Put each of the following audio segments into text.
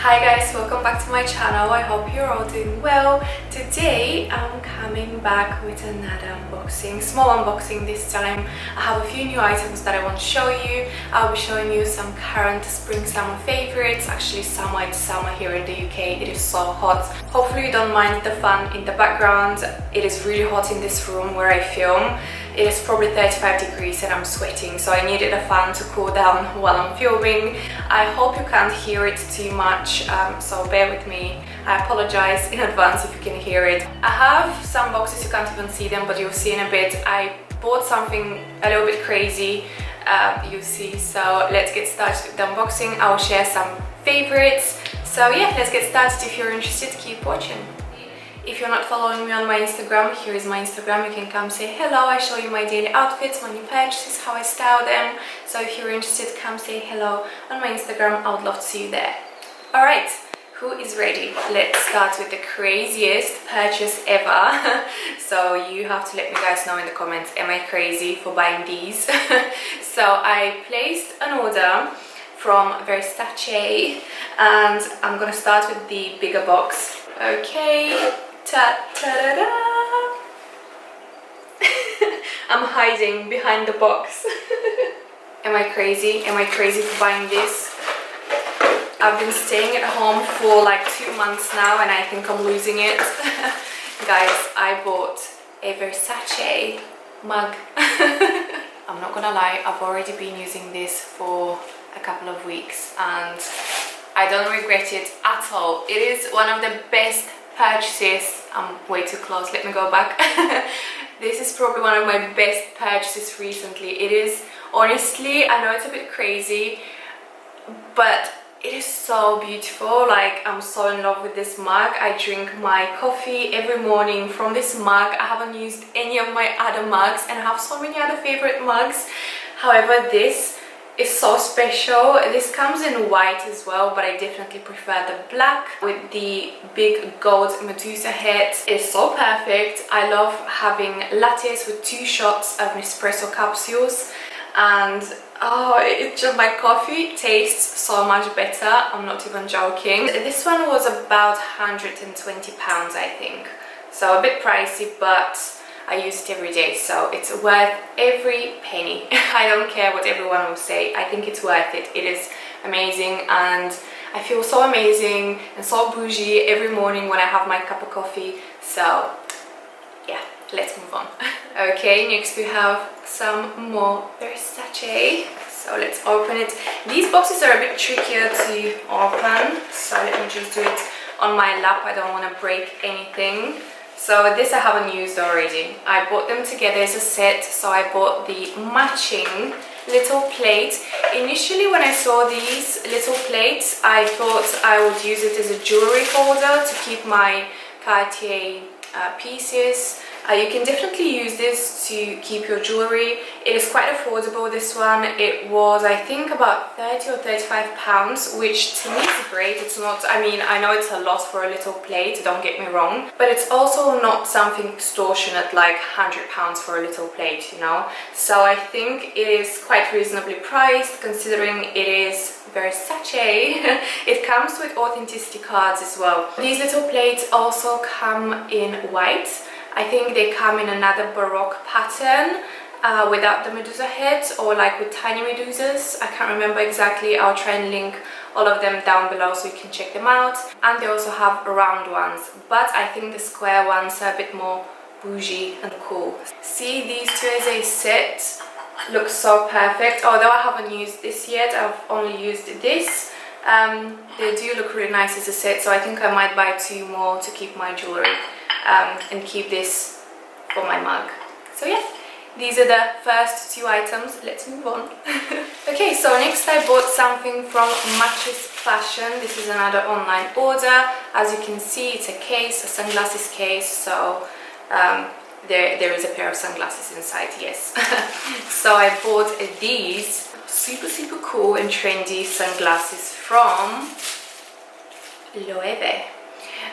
Hi guys, welcome back to my channel. I hope you're all doing well. Today I'm coming back with another unboxing, small unboxing this time. I have a few new items that I want to show you. I'll be showing you some current spring-summer favorites. Actually summer, it's summer here in the UK. It is so hot. Hopefully you don't mind the fan in the background. It is really hot in this room where I film. It is probably 35 degrees and I'm sweating, so I needed a fan to cool down while I'm filming. I hope you can't hear it too much, so bear with me. I apologize in advance if you can hear it. I have some boxes, you can't even see them, but you'll see in a bit. I bought something a little bit crazy, you'll see. So let's get started with the unboxing. I'll share some favorites. So yeah, let's get started. If you're interested, keep watching. If you're not following me on my Instagram, here is my Instagram. You can come say hello. I show you my daily outfits, my new purchases, how I style them. So if you're interested, come say hello on my Instagram. I would love to see you there. Alright, who is ready? Let's start with the craziest purchase ever. So you have to let me guys know in the comments, am I crazy for buying these? So I placed an order from Versace and I'm gonna start with the bigger box. Okay. Ta-ta-da-da! I'm hiding behind the box. Am I crazy? Am I crazy for buying this? I've been staying at home for like 2 months now and I think I'm losing it. Guys, I bought a Versace mug. I'm not gonna lie, I've already been using this for a couple of weeks and I don't regret it at all. It is one of the best purchases. I'm way too close, let me go back. This is probably one of my best purchases recently. It is, honestly, I know it's a bit crazy, but it is so beautiful. Like, I'm so in love with this mug. I drink my coffee every morning from this mug. I haven't used any of my other mugs and I have so many other favorite mugs. However, this is so special. This comes in white as well, but I definitely prefer the black with the big gold Medusa head. It's so perfect. I love having lattes with 2 shots of Nespresso capsules and oh, it's just, my coffee tastes so much better. I'm not even joking. This one was about £120, I think. So a bit pricey, but I use it every day, so it's worth every penny. I don't care what everyone will say. I think it's worth it. It is amazing and I feel so amazing and so bougie every morning when I have my cup of coffee. So yeah, let's move on. Okay, next we have some more Versace. So let's open it. These boxes are a bit trickier to open, so let me just do it on my lap. I don't want to break anything. So this I haven't used already. I bought them together as a set, so I bought the matching little plate. Initially when I saw these little plates, I thought I would use it as a jewelry holder to keep my Cartier pieces. You can definitely use this to keep your jewelry. It is quite affordable, this one. It was, I think, about 30 or 35 pounds, which to me is great. It's not, I mean, I know it's a lot for a little plate, don't get me wrong, but it's also not something extortionate like £100 for a little plate, you know. So I think it is quite reasonably priced considering it is Versace. It comes with authenticity cards as well. These little plates also come in white. I think they come in another Baroque pattern without the Medusa heads or like with tiny Medusas. I can't remember exactly. I'll try and link all of them down below so you can check them out. And they also have round ones, but I think the square ones are a bit more bougie and cool. See, these two as a set look so perfect. Although I haven't used this yet, I've only used this. They do look really nice as a set, so I think I might buy 2 more to keep my jewelry. And keep this for my mug. So yeah, these are the first 2 items. Let's move on. Okay, so next I bought something from Matches Fashion. This is another online order. As you can see, it's a case, a sunglasses case. So there is a pair of sunglasses inside, yes. So I bought these super cool and trendy sunglasses from Loewe.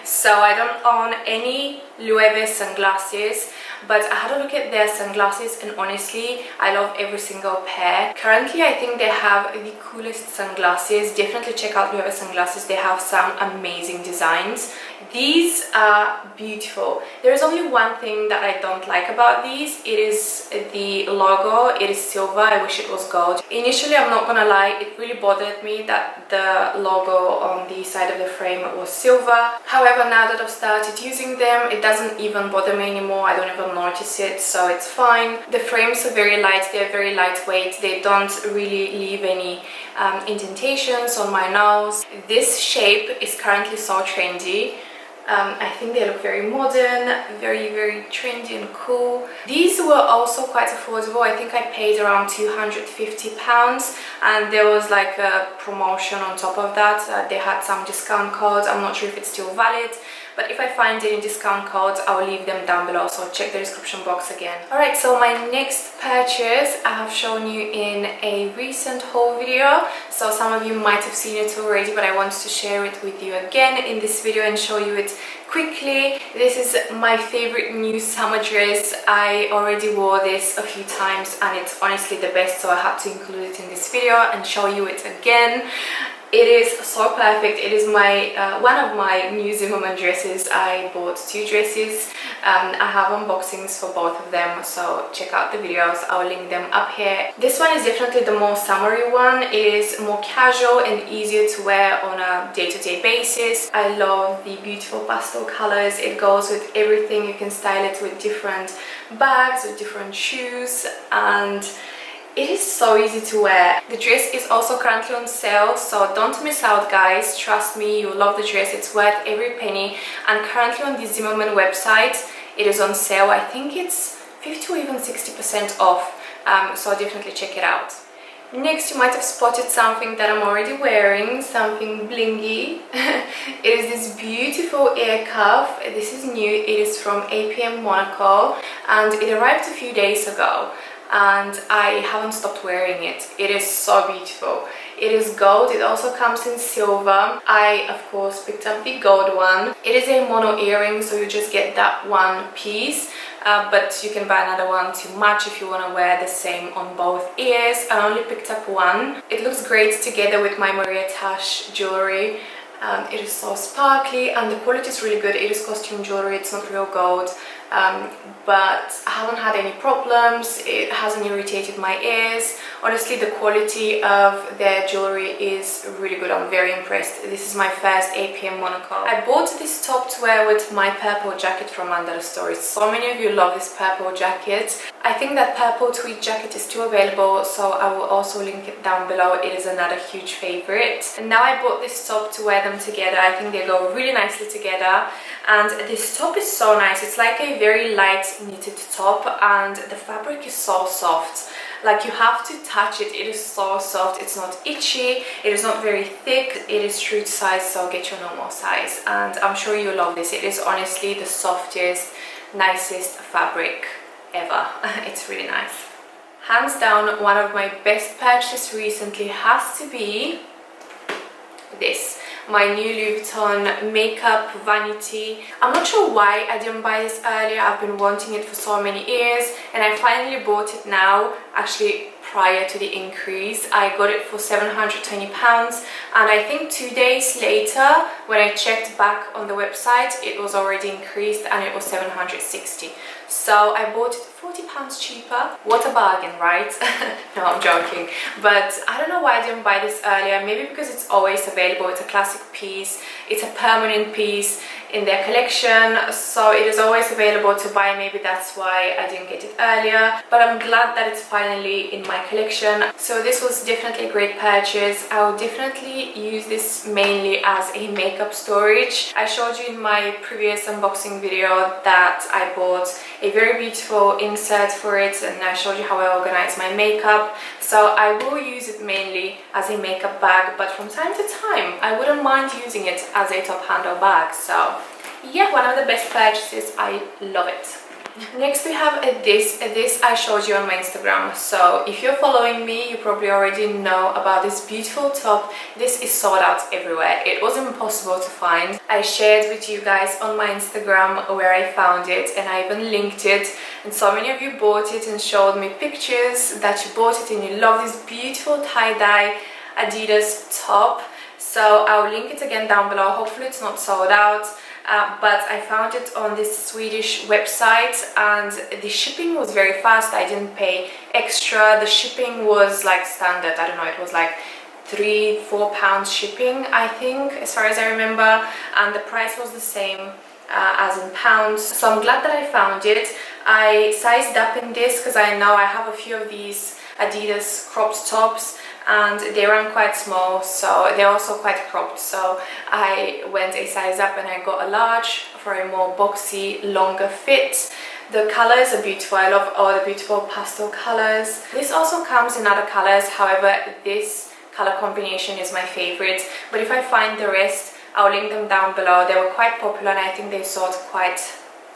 So I don't own any Loewe sunglasses, but I had a look at their sunglasses and honestly I love every single pair. Currently I think they have the coolest sunglasses. Definitely check out Loewe sunglasses, they have some amazing designs. These are beautiful. There is only one thing that I don't like about these. It is the logo. It is silver. I wish it was gold. Initially, I'm not gonna lie, it really bothered me that the logo on the side of the frame was silver. However, now that I've started using them, it doesn't even bother me anymore. I don't even notice it, so it's fine. The frames are very light. They're very lightweight. They don't really leave any indentations on my nose. This shape is currently so trendy. I think they look very modern, very trendy and cool. These were also quite affordable. I think I paid around £250 and there was like a promotion on top of that. They had some discount codes. I'm not sure if it's still valid, but if I find any discount codes, I'll leave them down below, so check the description box again. Alright, so my next purchase I have shown you in a recent haul video, so some of you might have seen it already, but I wanted to share it with you again in this video and show you it quickly. This is my favorite new summer dress. I already wore this a few times and it's honestly the best, so I had to include it in this video and show you it again. It is so perfect. It is my one of my new Zimmermann dresses. I bought two dresses. I have unboxings for both of them, so check out the videos. I'll link them up here. This one is definitely the more summery one. It is more casual and easier to wear on a day-to-day basis. I love the beautiful pastel colors. It goes with everything. You can style it with different bags, with different shoes, and it is so easy to wear. The dress is also currently on sale, so don't miss out, guys. Trust me, you'll love the dress. It's worth every penny. And currently on the Zimmermann website, it is on sale. I think it's 50 or even 60% off, so definitely check it out. Next, you might have spotted something that I'm already wearing, something blingy. It is this beautiful ear cuff. This is new. It is from APM Monaco and it arrived a few days ago. And I haven't stopped wearing it. It is so beautiful. It is gold. It also comes in silver. I of course picked up the gold one. It is a mono earring, so you just get that one piece, but you can buy another one to match if you want to wear the same on both ears. I only picked up one. It looks great together with my Maria Tash jewelry. It is so sparkly and the quality is really good. It is costume jewelry, it's not real gold, but I haven't had any problems. It hasn't irritated my ears. Honestly, the quality of their jewelry is really good. I'm very impressed. This is my first APM Monaco. I bought this top to wear with my purple jacket from Under the Stories. So many of you love this purple jacket. I think that purple tweed jacket is still available, so I will also link it down below. It is another huge favorite. And now I bought this top to wear them together. I think they go really nicely together, and this top is so nice. It's like a very light knitted top and the fabric is so soft. Like, you have to touch it. It is so soft. It's not itchy. It is not very thick. It is true to size, so get your normal size. And I'm sure you love this. It is honestly the softest, nicest fabric ever. It's really nice. Hands down, one of my best purchases recently has to be this. My new Lewton makeup Vanity. I'm not sure why I didn't buy this earlier. I've been wanting it for so many years and I finally bought it now, actually prior to the increase. I got it for £720 and I think 2 days later when I checked back on the website it was already increased and it was £760. So I bought it £40 cheaper. What a bargain, right? No, I'm joking. But I don't know why I didn't buy this earlier. Maybe because it's always available. It's a classic piece. It's a permanent piece in their collection, so it is always available to buy. Maybe that's why I didn't get it earlier, but I'm glad that it's finally in my collection. So this was definitely a great purchase. I will definitely use this mainly as a makeup storage. I showed you in my previous unboxing video that I bought a very beautiful insert for it and I showed you how I organize my makeup. So I will use it mainly as a makeup bag, but from time to time I wouldn't mind using it as a top handle bag. So yeah, one of the best purchases. I love it. Next we have this I showed you on my Instagram, so if you're following me you probably already know about this beautiful top. This is sold out everywhere. It was impossible to find. I shared with you guys on my Instagram where I found it, and I even linked it, and so many of you bought it and showed me pictures that you bought it and you love this beautiful tie-dye Adidas top. So I'll link it again down below. Hopefully it's not sold out. But I found it on this Swedish website and the shipping was very fast. I didn't pay extra. The shipping was like standard. I don't know, it was like £3-4 shipping, I think, as far as I remember, and the price was the same as in pounds. So I'm glad that I found it. I sized up in this because I know I have a few of these Adidas cropped tops and they run quite small, so they're also quite cropped, so I went a size up and I got a large for a more boxy, longer fit. The colors are beautiful. I love all the beautiful pastel colors. This also comes in other colors, however this color combination is my favorite, but if I find the rest I'll link them down below. They were quite popular and I think they sold quite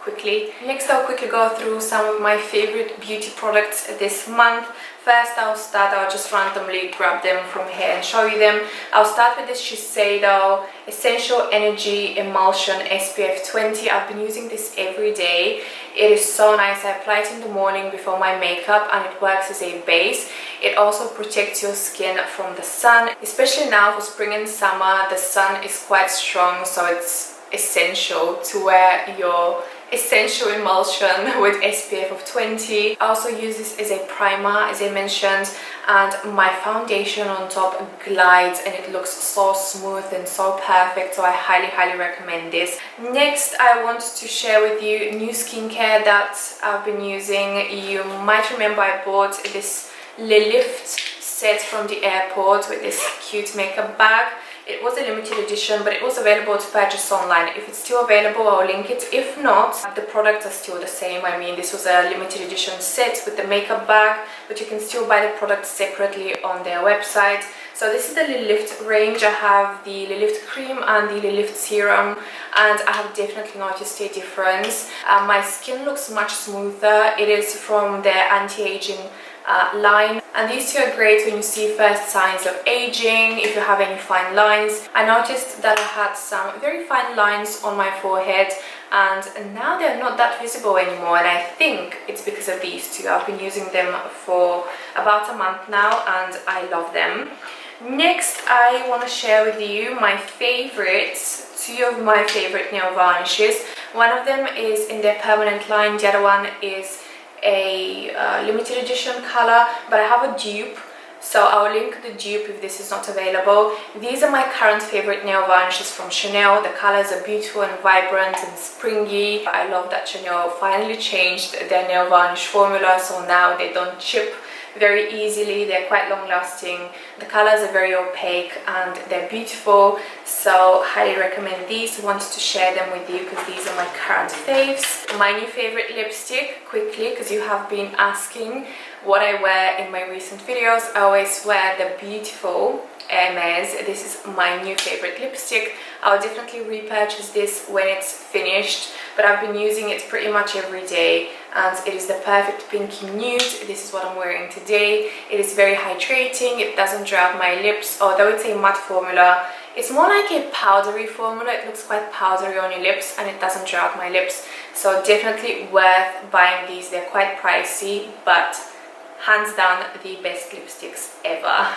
quickly. Next I'll quickly go through some of my favorite beauty products this month. First I'll just randomly grab them from here and show you them. I'll start with this Shiseido Essential Energy Emulsion SPF 20. I've been using this every day. It is so nice. I apply it in the morning before my makeup and it works as a base. It also protects your skin from the sun, especially now for spring and summer. The sun is quite strong, so it's essential to wear your essential emulsion with SPF of 20. I also use this as a primer, as I mentioned, and my foundation on top glides and it looks so smooth and so perfect, so I highly recommend this. Next I want to share with you new skincare that I've been using. You might remember I bought this Lewton set from the airport with this cute makeup bag. It was a limited edition, but it was available to purchase online. If it's still available, I'll link it. If not, the products are still the same. I mean, this was a limited edition set with the makeup bag, but you can still buy the products separately on their website. So this is the Lewton range. I have the Lewton cream and the Lewton serum, and I have definitely noticed a difference. My skin looks much smoother. It is from their anti-aging line, and these two are great when you see first signs of aging, if you have any fine lines. I noticed that I had some very fine lines on my forehead and now they're not that visible anymore, and I think it's because of these two. I've been using them for about a month now and I love them. Next I want to share with you my favorites, two of my favorite nail varnishes. One of them is in their permanent line, the other one is a limited edition color, but I have a dupe, so I'll link the dupe if this is not available. These are my current favorite nail varnishes from Chanel. The colors are beautiful and vibrant and springy. I love that Chanel finally changed their nail varnish formula, so now they don't chip very easily. They're quite long lasting. The colors are very opaque and they're beautiful, so highly recommend these. Wanted to share them with you because these are my current faves. My new favorite lipstick, quickly, because you have been asking what I wear in my recent videos. I always wear the beautiful Hermes. This is my new favorite lipstick. I'll definitely repurchase this when it's finished, but I've been using it pretty much every day and it is the perfect pinky nude. This is what I'm wearing today. It is very hydrating. It doesn't dry out my lips, although it's a matte formula. It's more like a powdery formula. It looks quite powdery on your lips and it doesn't dry out my lips, so definitely worth buying these. They're quite pricey, but hands down the best lipsticks ever.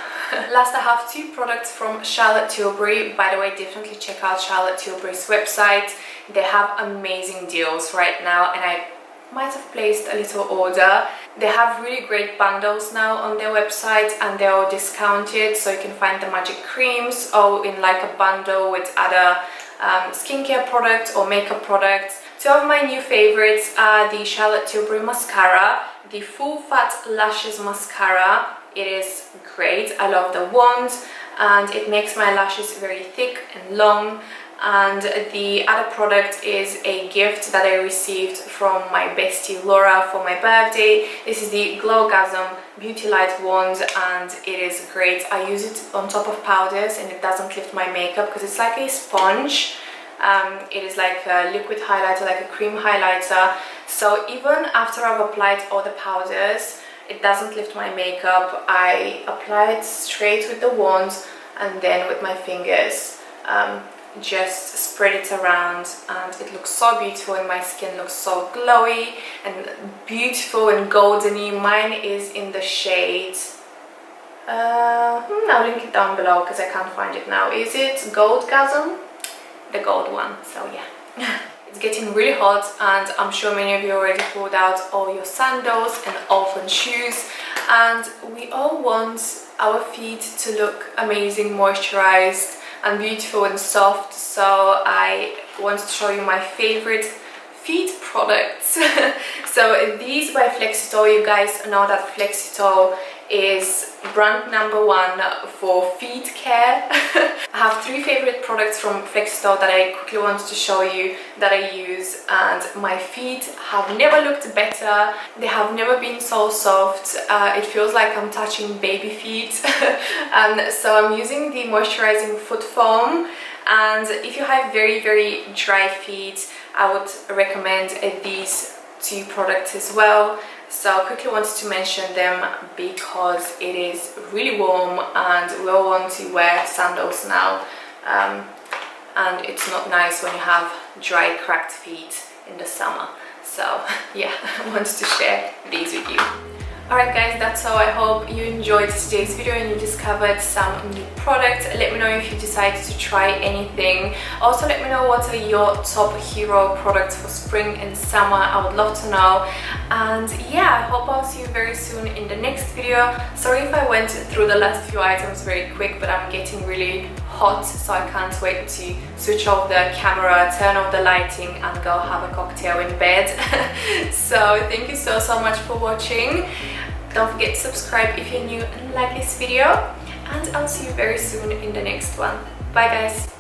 Last, I have two products from Charlotte Tilbury. By the way, definitely check out Charlotte Tilbury's website. They have amazing deals right now and I might have placed a little order. They have really great bundles now on their website and they're all discounted, so you can find the magic creams all in like a bundle with other skincare products or makeup products. Two of my new favorites are the Charlotte Tilbury mascara, the Full Fat Lashes mascara. It is great. I love the wand and it makes my lashes very thick and long. And the other product is a gift that I received from my bestie Laura for my birthday. This is the Glowgasm Beauty Light wand and it is great. I use it on top of powders and it doesn't lift my makeup because it's like a sponge. It is like a liquid highlighter, like a cream highlighter, So even after I've applied all the powders, it doesn't lift my makeup. I apply it straight with the wand and then with my fingers just spread it around, and it looks so beautiful and my skin looks so glowy and beautiful and goldeny. Mine is in the shade, I'll link it down below because I can't find it now. Is it Gold Chasm? The gold one. So yeah. It's getting really hot, and I'm sure many of you already pulled out all your sandals and open shoes, and we all want our feet to look amazing, moisturized and beautiful and soft. So I want to show you my favorite feet products. So these by Flexitol, you guys know that Flexitol is brand #1 for feet care. I have 3 favorite products from Flexitol that I quickly want to show you that I use, and my feet have never looked better. They have never been so soft. It feels like I'm touching baby feet. And so I'm using the moisturizing foot foam, and if you have very, very dry feet, I would recommend these 2 products as well. So I quickly wanted to mention them because it is really warm and we all want to wear sandals now, and it's not nice when you have dry, cracked feet in the summer. So yeah, I wanted to share these with you. Alright guys, that's all. I hope you enjoyed today's video and you discovered some new products. Let me know if you decided to try anything. Also let me know what are your top hero products for spring and summer. I would love to know. And yeah, I hope I'll see you very soon in the next video. Sorry if I went through the last few items very quick, but I'm getting really hot, so I can't wait to switch off the camera, turn off the lighting and go have a cocktail in bed. So thank you so much for watching. Don't forget to subscribe if you're new and like this video, and I'll see you very soon in the next one. Bye guys!